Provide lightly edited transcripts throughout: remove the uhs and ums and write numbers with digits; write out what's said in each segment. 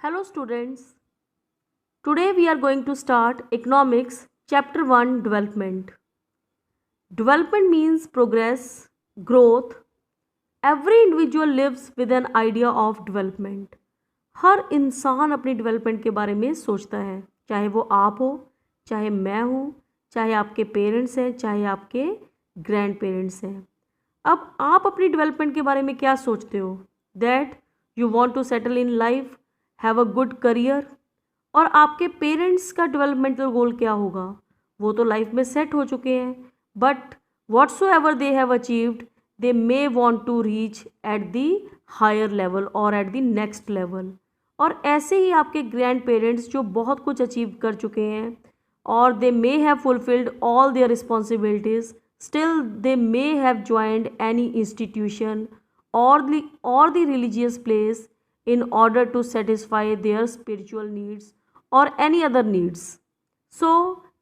Hello students. Today we are going to start Economics Chapter 1 Development. Development means progress, growth. Every individual lives with an idea of development. हर इंसान अपनी development के बारे में सोचता है, चाहे वो आप हो, चाहे मैं हूँ, चाहे आपके पेरेंट्स हैं, चाहे आपके ग्रैंड पेरेंट्स हैं. अब आप अपनी डेवलपमेंट के बारे में क्या सोचते हो? That you want to settle in life, have a good career. और आपके पेरेंट्स का डेवलपमेंटल गोल क्या होगा? वो तो लाइफ में सेट हो चुके हैं, but whatsoever they have achieved they may want to reach at the higher level और एट दी नेक्स्ट लेवल. और ऐसे ही आपके ग्रैंड पेरेंट्स जो बहुत कुछ अचीव कर चुके हैं और they may have fulfilled all their responsibilities, still they may have joined any institution or the religious place in order to satisfy their spiritual needs or any other needs. So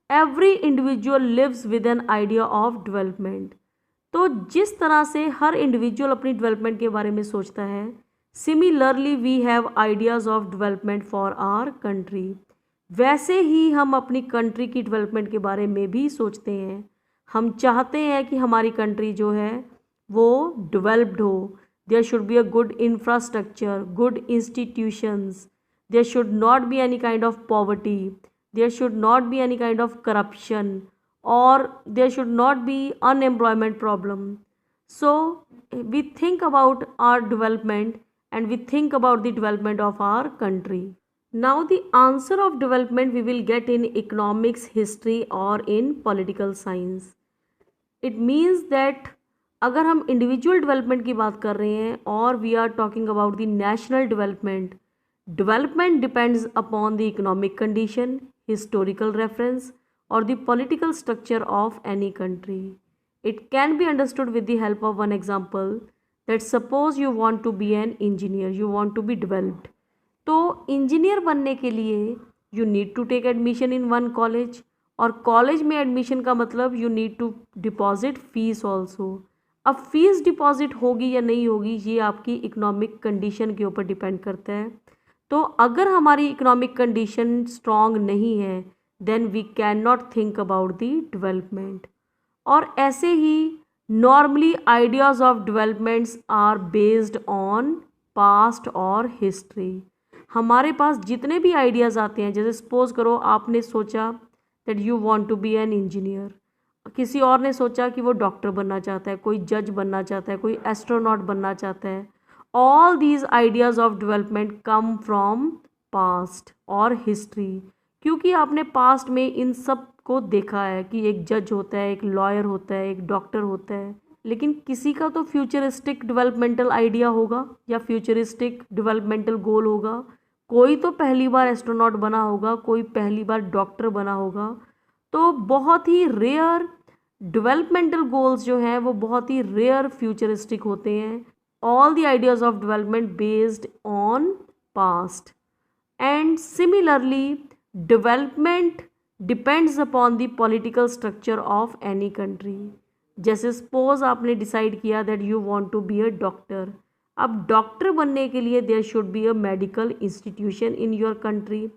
every individual lives with an idea of development. तो जिस तरह से हर individual अपनी development के बारे में सोचता है, similarly we have ideas of development for our country. वैसे ही हम अपनी कंट्री की डेवलपमेंट के बारे में भी सोचते हैं. हम चाहते हैं कि हमारी कंट्री जो है वो डेवलप्ड हो. There should be a good infrastructure, good institutions, there should not be any kind of poverty, there should not be any kind of corruption, और there should not be unemployment problem. So we think about our development and we think about the development of our country. Now the answer of development we will get in economics, history or in political science. It means that अगर हम individual development की बात कर रहे हैं और we are talking about the national development, development depends upon the economic condition, historical reference और the political structure of any country. It can be understood with the help of one example. That suppose you want to be an engineer, you want to be developed. तो engineer बनने के लिए you need to take admission in one college, और college में admission का मतलब you need to deposit fees also. अब fees deposit होगी या नहीं होगी ये आपकी इकोनॉमिक कंडीशन के ऊपर डिपेंड करता है. तो अगर हमारी इकोनॉमिक कंडीशन स्ट्रॉन्ग नहीं है then we can not think about the development. और ऐसे ही normally ideas of developments are based on past और हिस्ट्री. हमारे पास जितने भी आइडियाज़ आते हैं, जैसे सपोज करो आपने सोचा that you want to be an engineer, किसी और ने सोचा कि वो डॉक्टर बनना चाहता है, कोई जज बनना चाहता है, कोई एस्ट्रोनॉट बनना चाहता है. All these ideas of development come from past और हिस्ट्री, क्योंकि आपने पास्ट में इन सब को देखा है कि एक जज होता है, एक लॉयर होता है, एक डॉक्टर होता है. लेकिन किसी का तो फ्यूचरिस्टिक डेवलपमेंटल आइडिया होगा या फ्यूचरिस्टिक डेवलपमेंटल गोल होगा. कोई तो पहली बार एस्ट्रोनॉट बना होगा, कोई पहली बार डॉक्टर बना होगा. तो बहुत ही रेयर डेवलपमेंटल गोल्स जो हैं वो बहुत ही रेयर फ्यूचरिस्टिक होते हैं. All the ideas of development based on past. And similarly development depends upon the political structure of any country. जैसे सपोज आपने डिसाइड किया that you want to be a doctor. अब डॉक्टर बनने के लिए there should be a medical institution in your country.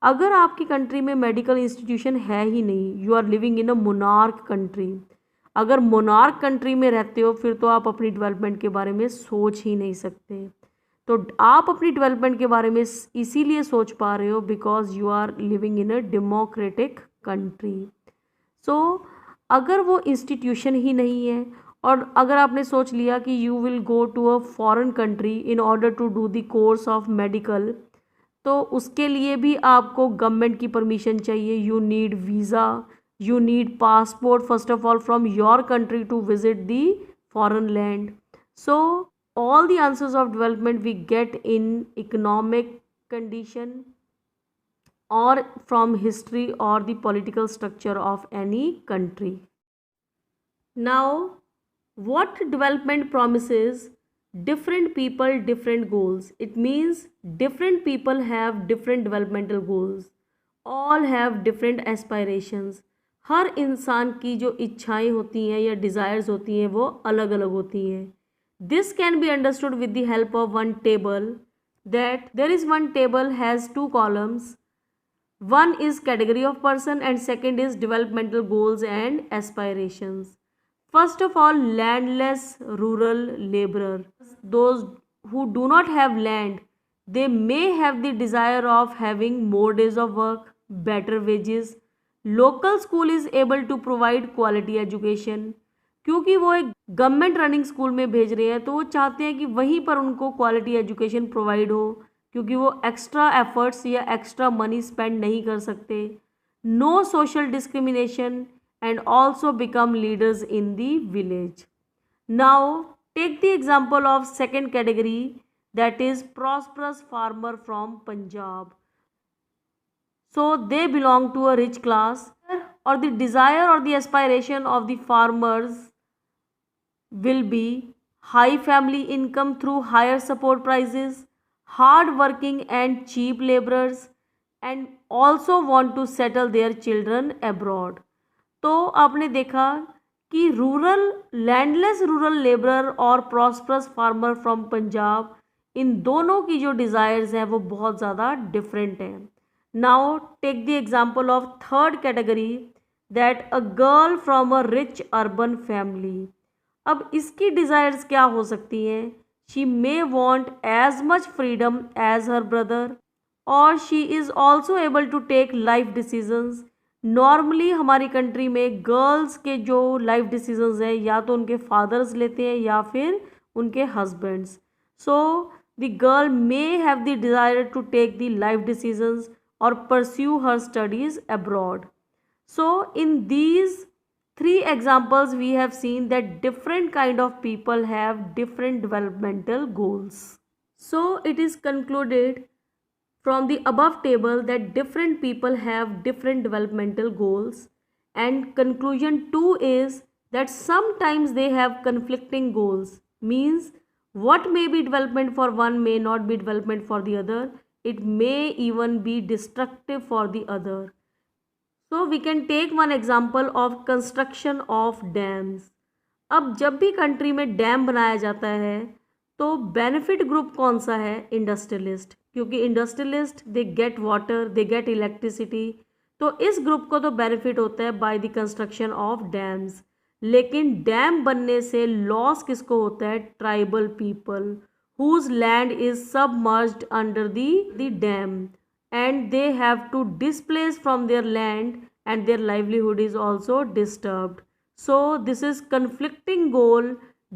अगर आपकी country में मेडिकल इंस्टीट्यूशन है ही नहीं, you are living in a monarch country. अगर मोनार्क कंट्री में रहते हो फिर तो आप अपनी डेवलपमेंट के बारे में सोच ही नहीं सकते. तो आप अपनी डेवलपमेंट के बारे में इसीलिए सोच पा रहे हो because you are living in a democratic country. So अगर वो इंस्टीट्यूशन ही नहीं है और अगर आपने सोच लिया कि you will go to a foreign country in order to do the course of medical, तो उसके लिए भी आपको गवर्नमेंट की परमिशन चाहिए. You need visa, you need passport first of all from your country to visit the foreign land. So all the answers of development we get in economic condition or from history or the political structure of any country. Now what development promises? Different people, different goals. It means different people have different developmental goals, all have different aspirations. हर इंसान की जो इच्छाएं होती हैं या desires होती हैं वो अलग अलग होती हैं. This can be understood with the help of one table. that there is one table has two columns. One is category of person and second is developmental goals and aspirations. First of all, landless rural laborer. Those who do not have land, they may have the desire of having more days of work, better wages. Local school is able to provide quality education. क्योंकि वो एक government running school में भेज रहे हैं तो वो चाहते हैं कि वहीं पर उनको क्वालिटी एजुकेशन प्रोवाइड हो, क्योंकि वो एक्स्ट्रा एफर्ट्स या एक्स्ट्रा मनी स्पेंड नहीं कर सकते. No social discrimination and also become leaders in the village. Now take the example of second category, that is prosperous farmer from Punjab. So they belong to a rich class, or the desire or the aspiration of the farmers will be high family income through higher support prices, hard working and cheap laborers, and also want to settle their children abroad. तो आपने देखा कि rural landless rural labourer और prosperous farmer from Punjab, इन दोनों की जो desires हैं वो बहुत ज़्यादा डिफरेंट हैं. Now take the example of third category, that a girl from a rich urban family. अब इसकी डिज़ायर्स क्या हो सकती हैं? She may want as much freedom as her brother, और she is also able to take life decisions. Normally हमारी country में girls के जो लाइफ डिसीजंस हैं या तो उनके फादर्स लेते हैं या फिर उनके husbands. So the girl may have the desire to take the life decisions और pursue her studies abroad. So in these three examples we have seen that different kind of people have different developmental goals. So it is concluded from the above table that different people have different developmental goals, and conclusion 2 is that sometimes they have conflicting goals, means what may be development for one may not be development for the other, it may even be destructive for the other. So we can take one example of construction of dams. अब जब भी country में dam बनाया जाता है तो benefit group कौन सा है? इंडस्ट्रियलिस्ट, क्योंकि industrialist they get water, they get electricity, तो इस ग्रुप को तो बेनिफिट होता है by the construction of dams. लेकिन डैम बनने से लॉस किसको होता है? Tribal people whose land is submerged under the dam, and they have to displace from their land and their livelihood is also disturbed. So this is conflicting goal,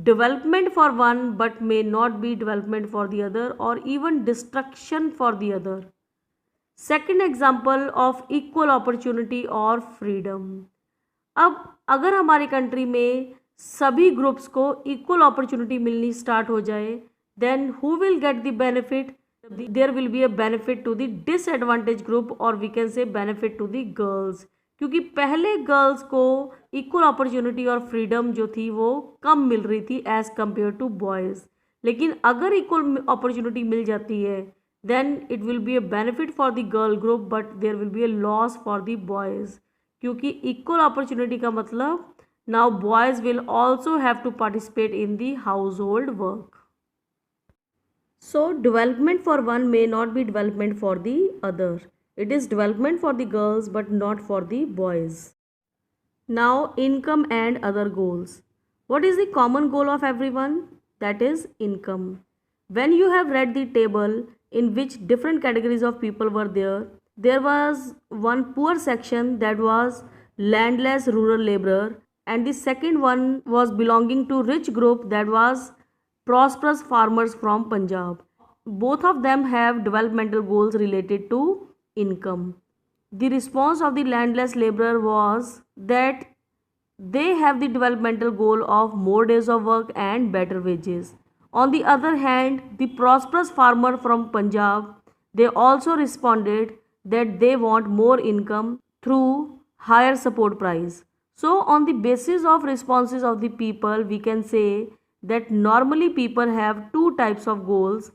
development for one but may not be development for the other, or even destruction for the other. Second example of equal opportunity or freedom. अब अगर हमारी country में सभी groups को equal opportunity मिलनी start हो जाए, then who will get the benefit? There will be a benefit to the disadvantaged group, or we can say benefit to the girls, क्योंकि पहले गर्ल्स को इक्वल अपॉर्चुनिटी और फ्रीडम जो थी वो कम मिल रही थी एज कम्पेयर टू बॉयज़. लेकिन अगर इक्वल अपॉर्चुनिटी मिल जाती है then it will be a benefit for the girl group but there will be a loss for the boys, क्योंकि इक्वल अपॉर्चुनिटी का मतलब now boys will also have to participate in the household work. So development for one may not be development for the other. It is development for the girls but not for the boys. Now income and other goals. What is the common goal of everyone? That is income. When you have read the table in which different categories of people were there was one poor section, that was landless rural laborer, and the second one was belonging to rich group, that was prosperous farmers from Punjab. Both of them have developmental goals related to income. The response of the landless laborer was that they have the developmental goal of more days of work and better wages. On the other hand, the prosperous farmer from Punjab, they also responded that they want more income through higher support price. So on the basis of responses of the people, we can say that normally people have two types of goals,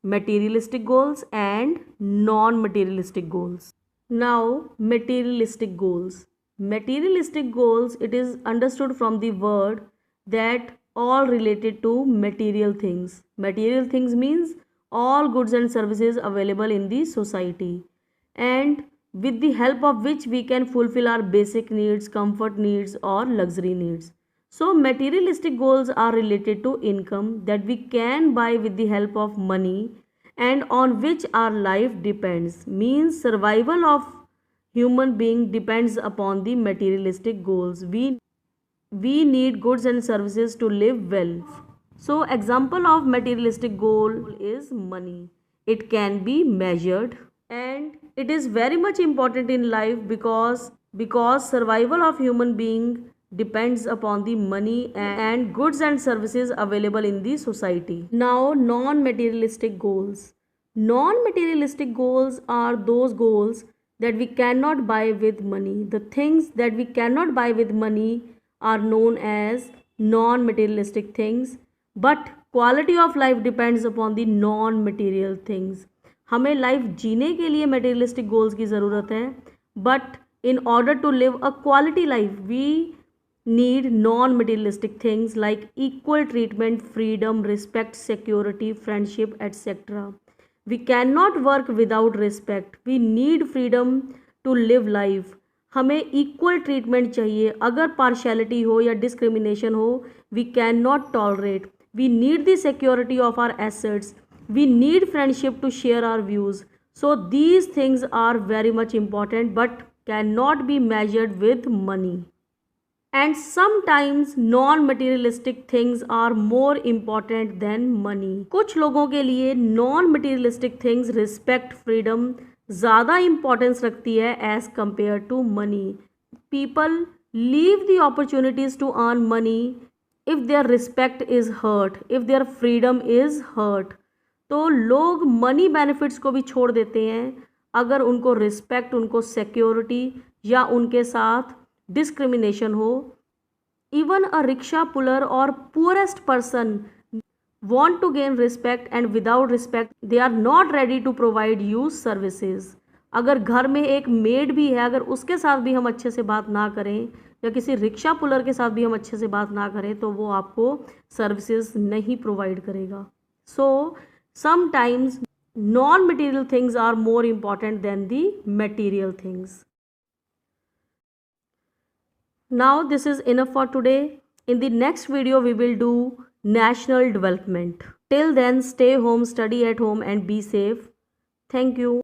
materialistic goals and non-materialistic goals. Now materialistic goals. Materialistic goals, it is understood from the word that all related to material things. Material things means all goods and services available in the society, and with the help of which we can fulfill our basic needs, comfort needs, or luxury needs. So, materialistic goals are related to income that we can buy with the help of money and on which our life depends. Means survival of human being depends upon the materialistic goals. We need goods and services to live well. So example of materialistic goal is money. It can be measured and it is very much important in life because survival of human being depends upon the money and goods and services available in the society. Now non-materialistic goals. Non-materialistic goals are those goals that we cannot buy with money. The things that we cannot buy with money are known as non-materialistic things, but quality of life depends upon the non-material things. हमें life जीने के लिए materialistic goals की ज़रूरत है, but in order to live a quality life we need non-materialistic things like equal treatment, freedom, respect, security, friendship, etc. We cannot work without respect. We need freedom to live life. हमें equal treatment चाहिए. अगर partiality हो या discrimination हो, we can not tolerate. We need the security of our assets. We need friendship to share our views. So these things are very much important but cannot be measured with money. And sometimes non-materialistic things are more important than money. कुछ लोगों के लिए non-materialistic things, respect, freedom ज़्यादा importance रखती है as compared to money. People leave the opportunities to earn money if their respect is hurt, if their freedom is hurt. तो लोग money benefits को भी छोड़ देते हैं अगर उनको रिस्पेक्ट, उनको सिक्योरिटी या उनके साथ डिस्क्रिमिनेशन हो. Even a rickshaw puller or poorest person want to gain respect and without respect they are not ready to provide you services. अगर घर में एक मेड भी है, अगर उसके साथ भी हम अच्छे से बात ना करें या किसी रिक्शा पुलर के साथ भी हम अच्छे से बात ना करें तो वो आपको सर्विसेज नहीं प्रोवाइड करेगा. So sometimes non material things are more important than the material things. Now this is enough for today. In the next video we will do national development. Till then stay home, study at home and be safe. Thank you.